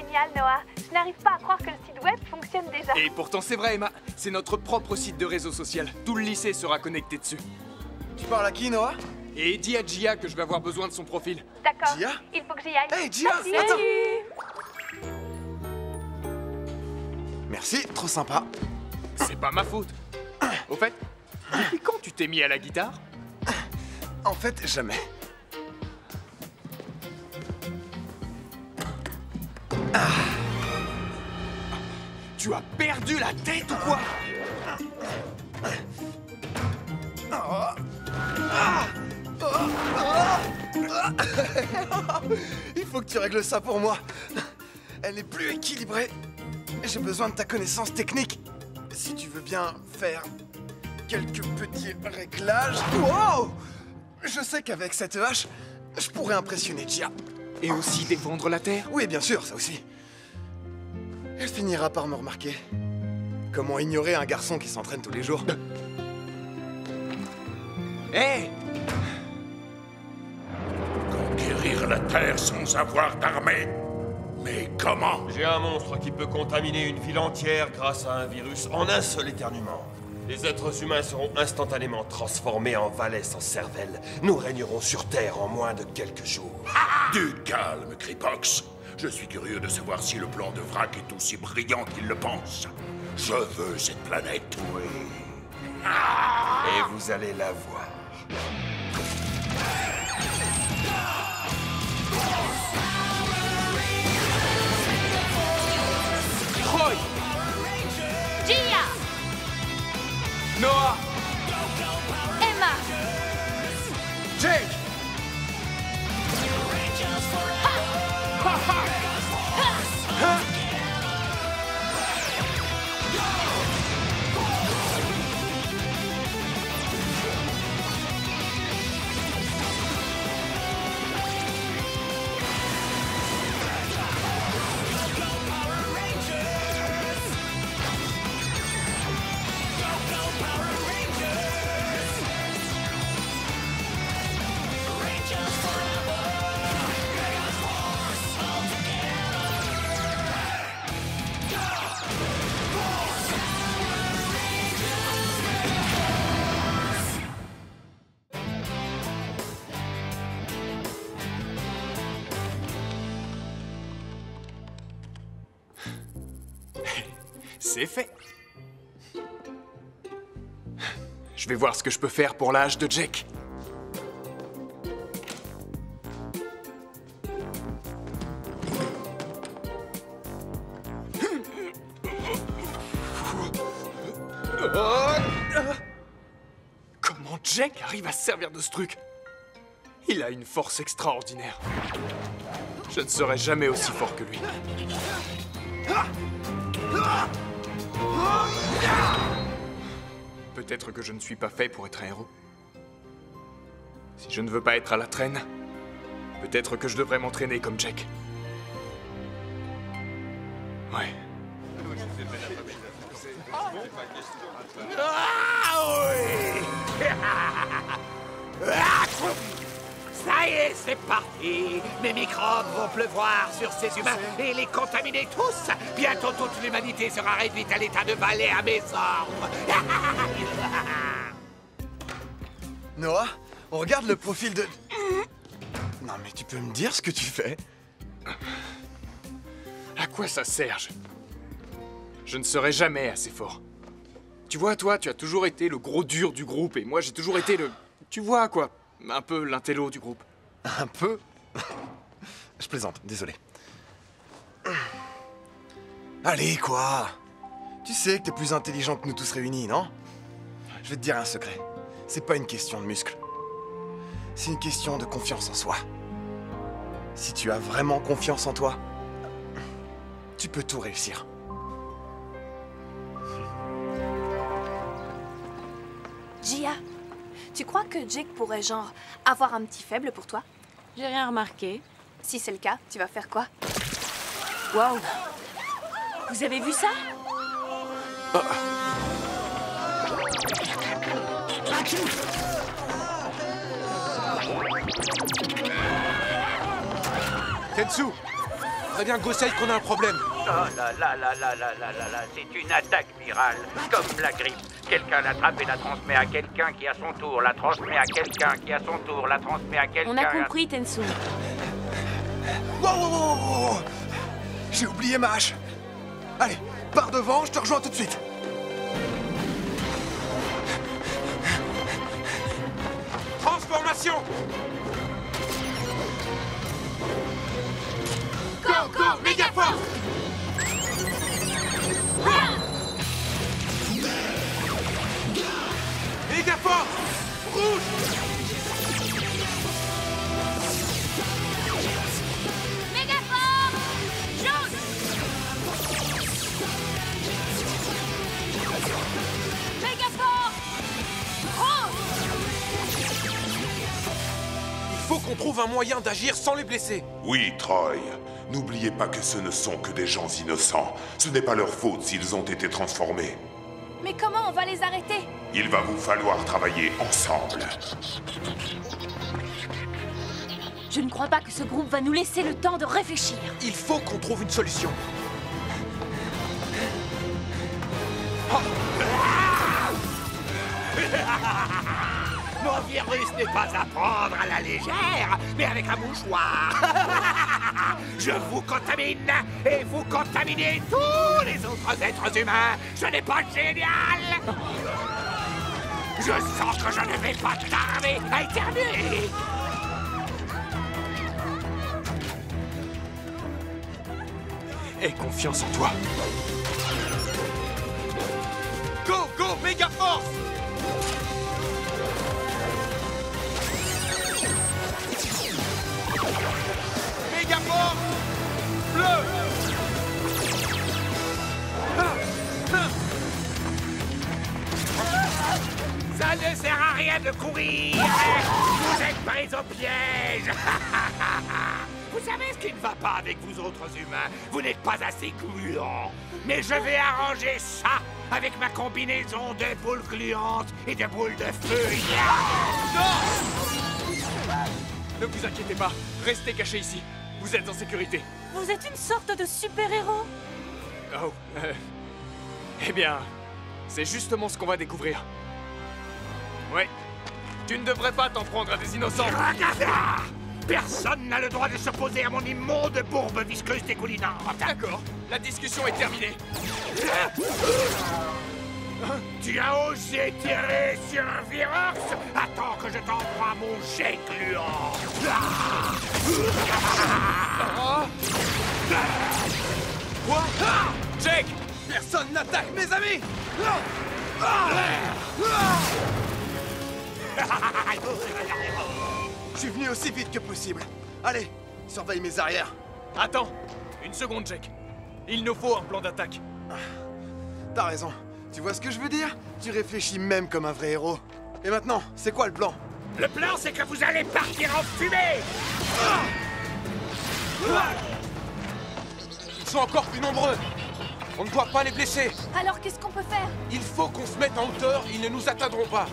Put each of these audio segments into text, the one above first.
génial, Noah. Je n'arrive pas à croire que le site web fonctionne déjà. Et pourtant c'est vrai, Emma. C'est notre propre site de réseau social. Tout le lycée sera connecté dessus. Tu parles à qui, Noah? Et dis à Gia que je vais avoir besoin de son profil. D'accord. Gia? Il faut que j'y aille. Hey, Gia, Merci. attends. Salut. Merci, trop sympa. C'est pas ma faute. Au fait, depuis quand tu t'es mis à la guitare? En fait, jamais. Tu as perdu la tête ou quoi? Il faut que tu règles ça pour moi. Elle est plus équilibrée. J'ai besoin de ta connaissance technique. Si tu veux bien faire quelques petits réglages... Wow! Je sais qu'avec cette hache, je pourrais impressionner Gia. Et aussi défendre la terre? Oui, bien sûr, ça aussi. Elle finira par me remarquer. Comment ignorer un garçon qui s'entraîne tous les jours? Hé! Conquérir la Terre sans avoir d'armée? Mais comment? J'ai un monstre qui peut contaminer une ville entière grâce à un virus en un seul éternuement. Les êtres humains seront instantanément transformés en valets sans cervelle. Nous régnerons sur Terre en moins de quelques jours. Du calme, Kripox. Je suis curieux de savoir si le plan de Vrac est aussi brillant qu'il le pense. Je veux cette planète. Oui. Et vous allez la voir. Troy! Gia. Noah! Emma. Jake! C'est fait. Je vais voir ce que je peux faire pour l'âge de Jake. Comment Jake arrive à se servir de ce truc? Il a une force extraordinaire. Je ne serai jamais aussi fort que lui. Peut-être que je ne suis pas fait pour être un héros. Si je ne veux pas être à la traîne, peut-être que je devrais m'entraîner comme Jack. Ouais. Ah oui! Ça y est, c'est parti! Mes microbes vont pleuvoir sur ces humains et les contaminer tous! Bientôt toute l'humanité sera réduite à l'état de valet à mes ordres! Noah, on regarde le profil de... Non mais tu peux me dire ce que tu fais? À quoi ça sert? Je ne serai jamais assez fort. Tu vois, toi, tu as toujours été le gros dur du groupe et moi, j'ai toujours été le... Tu vois, quoi? Un peu l'intello du groupe. Un peu? Je plaisante, désolé. Allez, quoi? Tu sais que t'es plus intelligent que nous tous réunis, non? Je vais te dire un secret. C'est pas une question de muscles. C'est une question de confiance en soi. Si tu as vraiment confiance en toi, tu peux tout réussir. Gia, tu crois que Jake pourrait, genre, avoir un petit faible pour toi? J'ai rien remarqué. Si c'est le cas, tu vas faire quoi? Waouh! Vous avez vu ça? Tetsu, Préviens Gossel qu'on a un problème. Oh là là là là là là là là, c'est une attaque virale, comme la grippe. Quelqu'un l'attrape et la transmet à quelqu'un qui à son tour la transmet à quelqu'un qui à son tour la transmet à quelqu'un. On a compris, Tensu. Wow, wow, wow, wow, wow. J'ai oublié ma hache. Allez, pars devant, je te rejoins tout de suite. Transformation. Go, go, méga force! Méga force. Rouge. Méga force! Jaune! Méga force! Rose! Il faut qu'on trouve un moyen d'agir sans les blesser. Oui, Troy. N'oubliez pas que ce ne sont que des gens innocents. Ce n'est pas leur faute s'ils ont été transformés. Mais comment on va les arrêter? Il va vous falloir travailler ensemble. Je ne crois pas que ce groupe va nous laisser le temps de réfléchir. Il faut qu'on trouve une solution. Mon virus n'est pas à prendre à la légère, mais avec un mouchoir. Je vous contamine et vous contaminez tous les autres êtres humains. Ce n'est pas génial. Je sens que je ne vais pas tarder à éternuer. Aie confiance en toi. Go, go, méga force. Méga force. Bleu. Ça ne sert à rien de courir. Vous êtes pris au piège. Vous savez ce qui ne va pas avec vous autres humains? Vous n'êtes pas assez gluants. Mais je vais arranger ça avec ma combinaison de boules gluantes et de boules de feu. Ne vous inquiétez pas, restez cachés ici. Vous êtes en sécurité. Vous êtes une sorte de super-héros? Oh, eh bien, c'est justement ce qu'on va découvrir. Ouais, tu ne devrais pas t'en prendre à des innocents. Regarde! Personne n'a le droit de s'opposer à mon immonde bourbe visqueuse dégoulinante. D'accord, la discussion est terminée. Tu as osé tirer sur un virus? Attends que je t'envoie mon jet gluant. Quoi? Jake! Personne n'attaque mes amis. Je suis venu aussi vite que possible. Allez, surveille mes arrières. Attends, une seconde, Jake. Il nous faut un plan d'attaque. T'as raison. Tu vois ce que je veux dire? Tu réfléchis même comme un vrai héros. Et maintenant, c'est quoi le plan? Le plan, c'est que vous allez partir en fumée. Ils sont encore plus nombreux. On ne doit pas les blesser. Alors qu'est-ce qu'on peut faire? Il faut qu'on se mette en hauteur, ils ne nous atteindront pas.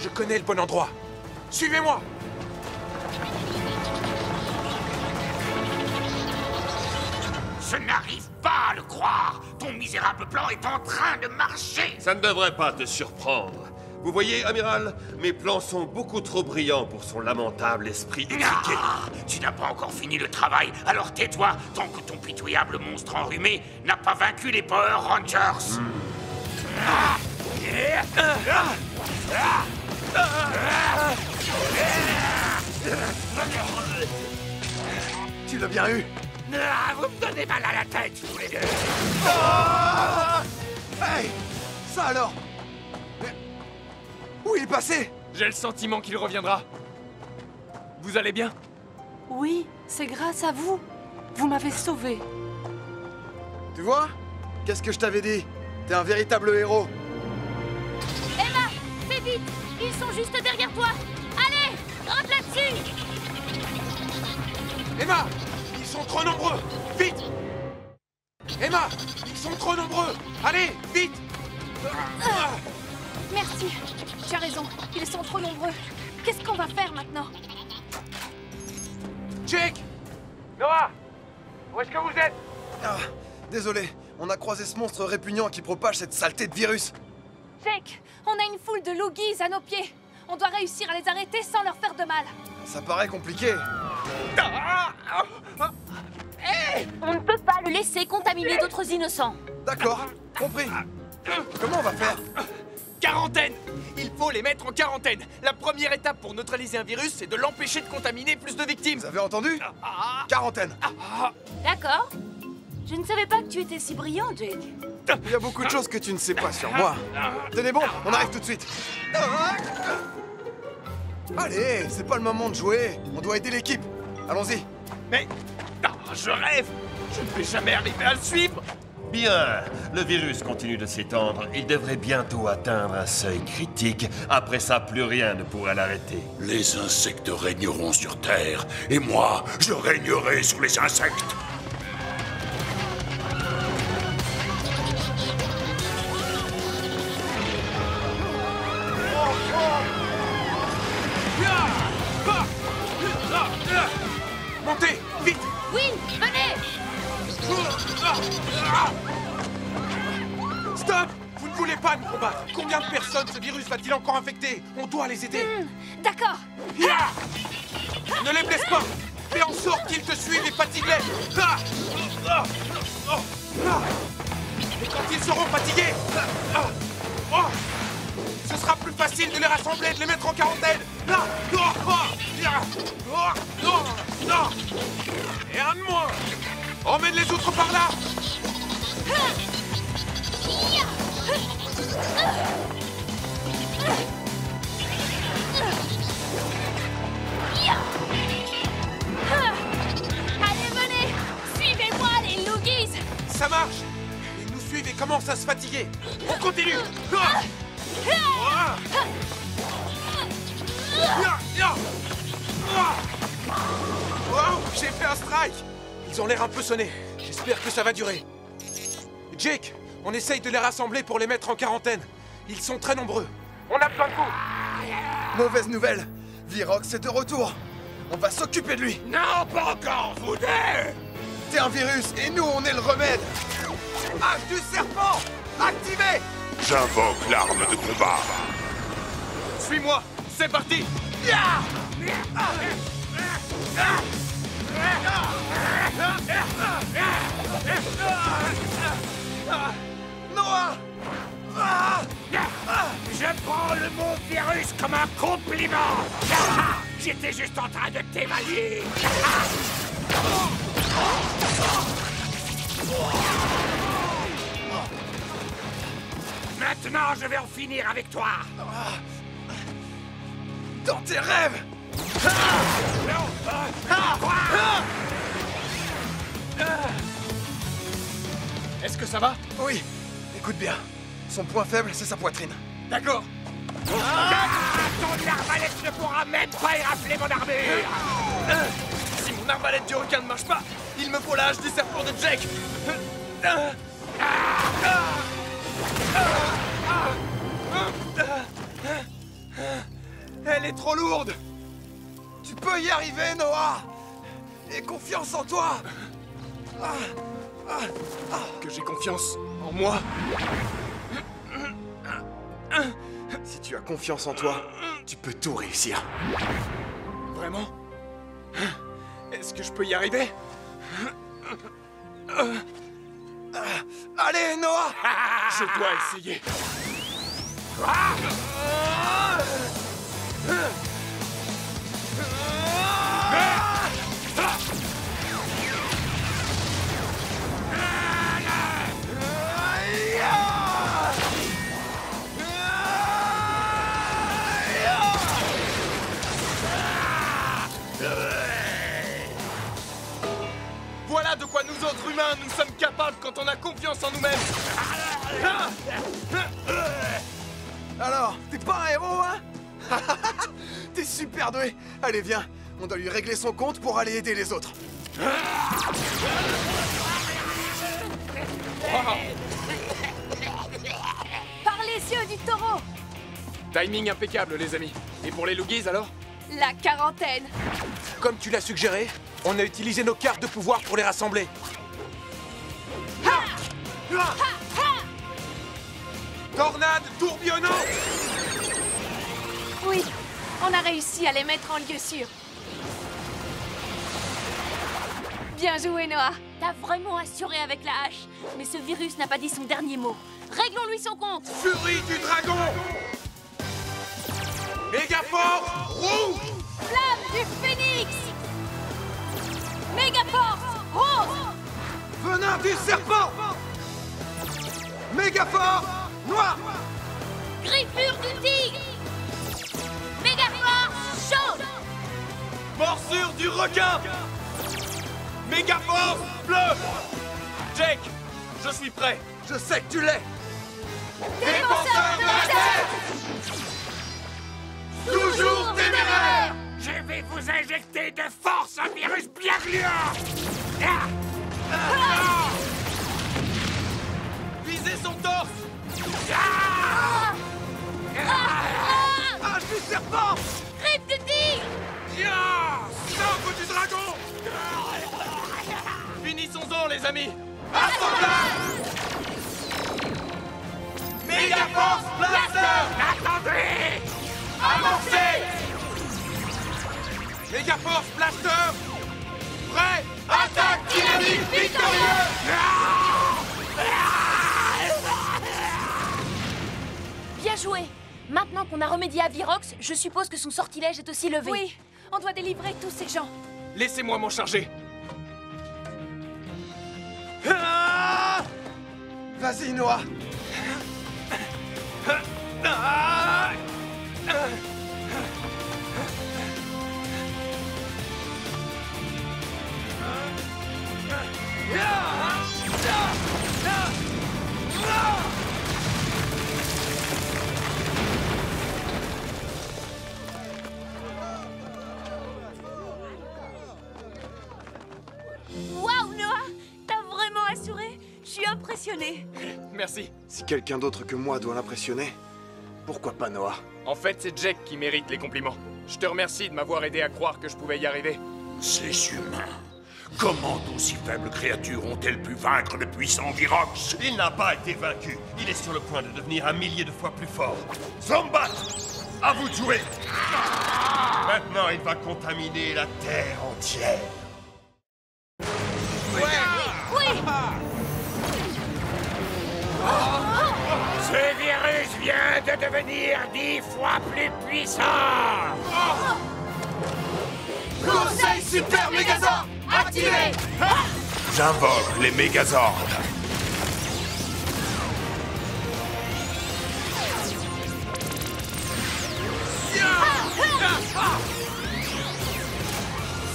Je connais le bon endroit. Suivez-moi. Je n'arrive pas à le croire. Ton misérable plan est en train de marcher. Ça ne devrait pas te surprendre. Vous voyez, amiral, mes plans sont beaucoup trop brillants pour son lamentable esprit étriqué. Ah, tu n'as pas encore fini le travail, alors tais-toi tant que ton pitoyable monstre enrhumé n'a pas vaincu les Power Rangers. Tu l'as bien eu. Ah, vous me donnez mal à la tête, tous les deux. Hey! Ça alors? Mais où il est passé? J'ai le sentiment qu'il reviendra. Vous allez bien? Oui, c'est grâce à vous. Vous m'avez sauvé. Tu vois? Qu'est-ce que je t'avais dit? T'es un véritable héros. Emma, fais vite! Ils sont juste derrière toi! Allez, rentre là-dessus! Emma, ils sont trop nombreux. Vite! Emma, ils sont trop nombreux. Allez, vite! Merci. Tu as raison. Ils sont trop nombreux. Qu'est-ce qu'on va faire maintenant? Jake! Noah! Où est-ce que vous êtes? Ah, désolé, on a croisé ce monstre répugnant qui propage cette saleté de virus. Jake, on a une foule de Loogies à nos pieds. On doit réussir à les arrêter sans leur faire de mal. Ça paraît compliqué. On ne peut pas le laisser contaminer d'autres innocents. D'accord, compris. Comment on va faire? Quarantaine! Il faut les mettre en quarantaine. La première étape pour neutraliser un virus, c'est de l'empêcher de contaminer plus de victimes. Vous avez entendu? Quarantaine. D'accord. Je ne savais pas que tu étais si brillant, Jake. Il y a beaucoup de choses que tu ne sais pas sur moi. Tenez bon, on arrive tout de suite. Allez, c'est pas le moment de jouer. On doit aider l'équipe. Allons-y. Mais... je rêve! Je ne vais jamais arriver à le suivre! Bien, le virus continue de s'étendre. Il devrait bientôt atteindre un seuil critique. Après ça, plus rien ne pourra l'arrêter. Les insectes régneront sur Terre, et moi, je régnerai sur les insectes. Montez! Vite! Oui, venez! Stop! Vous ne voulez pas nous combattre! Combien de personnes ce virus va-t-il encore infecter? On doit les aider! D'accord. Ya! Ne les blesse pas! Fais en sorte qu'ils te suivent et fatigue-les! Et quand ils seront fatigués, ce sera plus facile de les rassembler et de les mettre en quarantaine! Et un de moins! Emmène les autres par là! Allez, venez! Suivez-moi, les Loogies! Ça marche! Ils nous suivent et commencent à se fatiguer! On continue! Wow, j'ai fait un strike! Ils ont l'air un peu sonnés. J'espère que ça va durer. Jake, on essaye de les rassembler pour les mettre en quarantaine. Ils sont très nombreux. On a besoin de vous! Mauvaise nouvelle. Virox est de retour. On va s'occuper de lui. Non, pas encore, vous deux! T'es un virus et nous, on est le remède. Hache du serpent activé. J'invoque l'arme de combat. Suis-moi! C'est parti! Noah. Je prends le mot virus comme un compliment! J'étais juste en train de t'évaluer! Maintenant, je vais en finir avec toi! Dans tes rêves. Est-ce que ça va? Oui, écoute bien. Son point faible, c'est sa poitrine. D'accord! Ton arbalète ne pourra même pas érafler mon armure! Si mon arbalète du requin ne marche pas, il me faut la hache du serpent de Jake! Elle est trop lourde! Tu peux y arriver, Noah. Aie confiance en toi. Que j'ai confiance en moi. Si tu as confiance en toi, tu peux tout réussir. Vraiment? Est-ce que je peux y arriver? Allez, Noah. Je dois essayer. Voilà de quoi nous autres humains, nous sommes capables quand on a confiance en nous-mêmes. Alors, t'es pas un héros, hein? T'es super doué. Allez, viens. On doit lui régler son compte pour aller aider les autres. Par les yeux du taureau. Timing impeccable, les amis. Et pour les Loogies, alors? La quarantaine. Comme tu l'as suggéré, On a utilisé nos cartes de pouvoir pour les rassembler. Tornade tourbillonnante! Oui, on a réussi à les mettre en lieu sûr. Bien joué, Noah. T'as vraiment assuré avec la hache. Mais ce virus n'a pas dit son dernier mot. Réglons-lui son compte. Furie du dragon! Mégaforce rouge! Flamme du phénix. Mégaforce rose. Venin du serpent! Mégaforce noir! Griffure du tigre. Mégaforce jaune. Morsure du requin! Mégaforce bleu! Jake, je suis prêt. Je sais que tu l'es. Défenseur de la Terre! Toujours téméraire! Je vais vous injecter de force un virus bien gluant. Visez son torse! Hache du serpent! Griffe du tigre. Sabre du dragon! Finissons-en, les amis! Assemblage! Mégaforce Blaster! Attendez! Avancez! Mégaforce Blaster! Prêt! Attaque dynamique victorieuse! Bien joué. Maintenant qu'on a remédié à Virox, je suppose que son sortilège est aussi levé. Oui, on doit délivrer tous ces gens. Laissez-moi m'en charger. Vas-y, Noah. Waouh, Noah! T'as vraiment assuré? Je suis impressionnée. Merci. Si quelqu'un d'autre que moi doit l'impressionner, pourquoi pas Noah? En fait, c'est Jake qui mérite les compliments. Je te remercie de m'avoir aidé à croire que je pouvais y arriver. Ces humains, comment d'aussi faibles créatures ont-elles pu vaincre le puissant Virox? Il n'a pas été vaincu. Il est sur le point de devenir 1 millier de fois plus fort. Zombat! À vous de jouer! Maintenant, il va contaminer la Terre entière. Oui! Ce virus vient de devenir 10 fois plus puissant. Conseil Super Mégazord activé! J'invoque les Mégazords.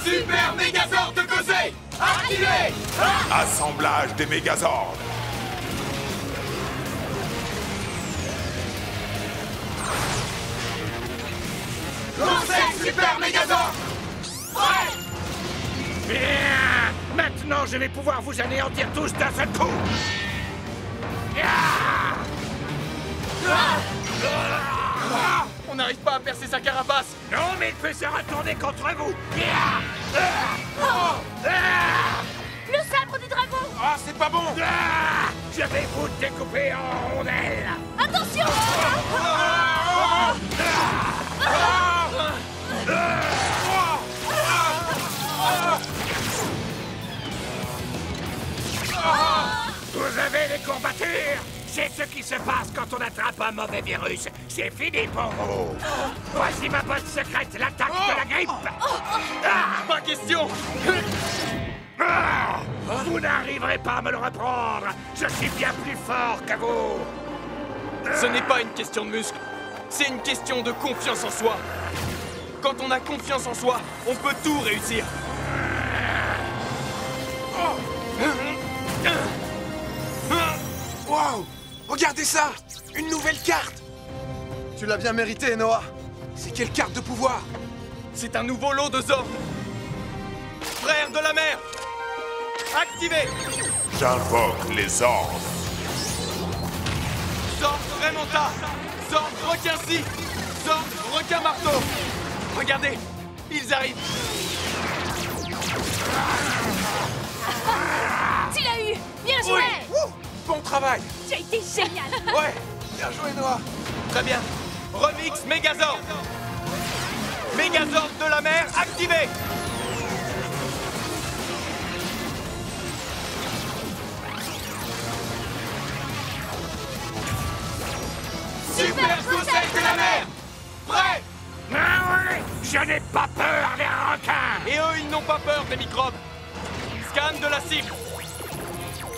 Super Mégazord de Conseil activé! Assemblage des Mégazords. Conseil Super Mégazord! Bien. Maintenant, je vais pouvoir vous anéantir tous d'un seul coup. On n'arrive pas à percer sa carapace. Non, mais il peut se retourner contre vous. Le sabre du dragon! Ah, c'est pas bon! Je vais vous découper en rondelles. Attention! Vous avez les courbatures. C'est ce qui se passe quand on attrape un mauvais virus. C'est fini pour vous. Voici ma botte secrète, l'attaque de la grippe. Pas question. Vous n'arriverez pas à me le reprendre. Je suis bien plus fort que vous. Ce n'est pas une question de muscle. C'est une question de confiance en soi. Quand on a confiance en soi, on peut tout réussir. Waouh! Regardez ça! Une nouvelle carte! Tu l'as bien mérité, Noah! C'est quelle carte de pouvoir? C'est un nouveau lot de Zord. Frère de la mer. Activé. J'invoque les Zords. Zord Raymanta. Zord requin-ci. Zord requin-marteau. Regardez, ils arrivent. Tu l'as eu! Bien joué! Ouh, bon travail. Tu as été génial! Ouais, bien joué, Noah. Très bien. Remix Megazord. Megazord de la mer activé. Super Conseil de la mer. Prêt. Ah ouais, je n'ai pas peur des requins. Et eux, ils n'ont pas peur des microbes. Scan de la cible.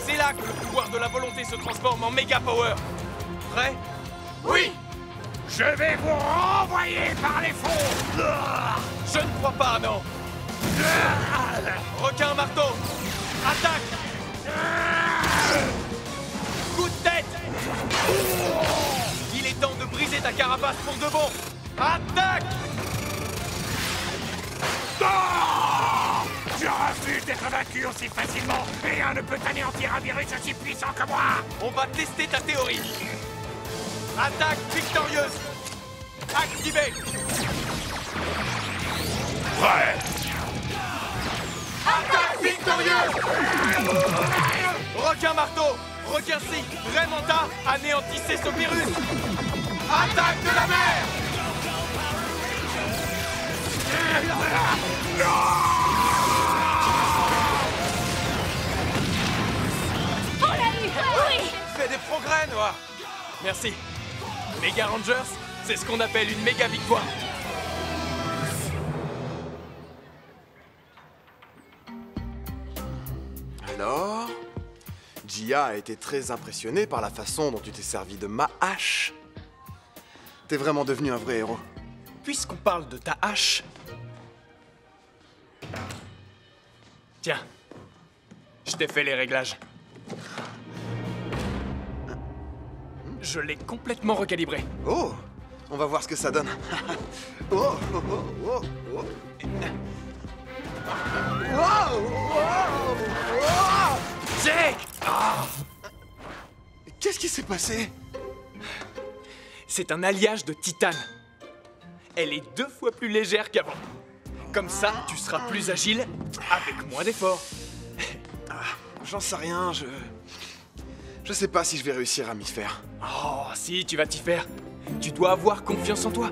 C'est là que le pouvoir de la volonté se transforme en méga power. Prêt? Oui. Je vais vous renvoyer par les fonds. Je ne crois pas, non. Requin marteau. Attaque. Coup de tête. Il est temps de briser ta carapace pour de bon. Attaque. Je refuse d'être vaincu aussi facilement. Rien ne peut anéantir un virus aussi puissant que moi. On va tester ta théorie. Attaque victorieuse. Activée. Ouais. Attaque victorieuse. Requin marteau. Requin cycle. Raymanta. Anéantissez ce virus. Attaque de la mer. On l'a eu! Oui! Fais des progrès, Noah. Merci. Mega Rangers, c'est ce qu'on appelle une méga victoire. Alors, Gia a été très impressionnée par la façon dont tu t'es servi de ma hache. T'es vraiment devenu un vrai héros. Puisqu'on parle de ta hache... Tiens, je t'ai fait les réglages. Je l'ai complètement recalibré. Oh, on va voir ce que ça donne. Oh, oh, oh, oh, oh. Wow, wow, wow. Jake! Qu'est-ce qui s'est passé? C'est un alliage de titane. Elle est 2 fois plus légère qu'avant. Comme ça, tu seras plus agile avec moins d'efforts. J'en sais rien, je sais pas si je vais réussir à m'y faire. Oh, si, tu vas t'y faire. Tu dois avoir confiance en toi.